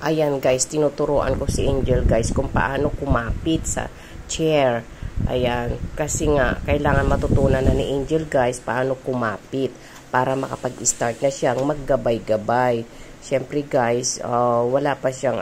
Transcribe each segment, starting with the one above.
Ayan guys, tinuturuan ko si Angel guys kung paano kumapit sa chair. Ayan, kasi nga kailangan matutunan na ni Angel guys paano kumapit para makapag-start na siyang maggabay-gabay. Siyempre guys, wala pa siyang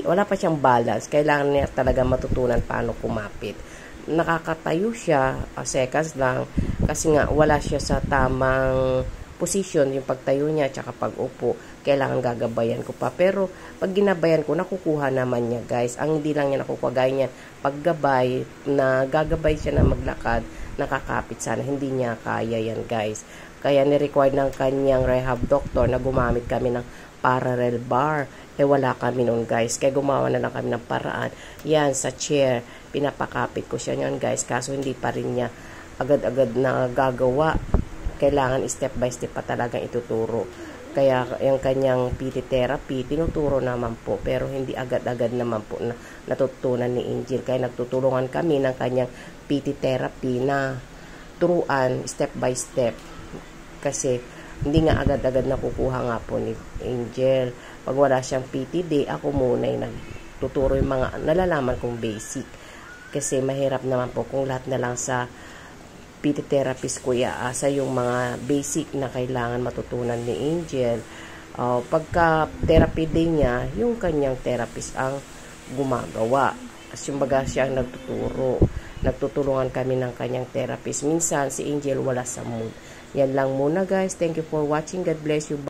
wala pa siyang balance. Kailangan niya talaga matutunan paano kumapit. Nakakatayo siya, seconds lang, kasi nga wala siya sa tamang position, yung pagtayo niya, tsaka pag-upo, kailangan gagabayan ko pa. Pero, pag ginabayan ko, nakukuha naman niya, guys. Ang hindi lang niya nakukuha, gaya niya, paggabay, na gagabay siya na maglakad, nakakapit sana. Hindi niya kaya yan, guys. Kaya, ni-require ng kanyang rehab doctor na gumamit kami ng parallel bar. Wala kami nun, guys. Kaya gumawa na lang kami ng paraan. Yan, sa chair, pinapakapit ko siya yun, guys. Kaso, hindi pa rin niya agad-agad na gagawa. Kailangan step by step pa talagang ituturo. Kaya yung kanyang PT therapy, tinuturo naman po. Pero hindi agad-agad naman po na natutunan ni Angel. Kaya nagtutulungan kami ng kanyang PT therapy na turuan step by step. Kasi hindi nga agad-agad nakukuha nga po ni Angel. Pag wala siyang PT day, ako muna yung nagtuturo yung mga nalalaman kong basic. Kasi mahirap naman po kung lahat na lang sa PT therapist ko iaasa yung mga basic na kailangan matutunan ni Angel. Pagka therapy day niya, yung kanyang therapist ang gumagawa. As yung baga siya ang nagtuturo. Nagtutulungan kami ng kanyang therapist. Minsan si Angel wala sa mood. Yan lang muna guys. Thank you for watching. God bless you.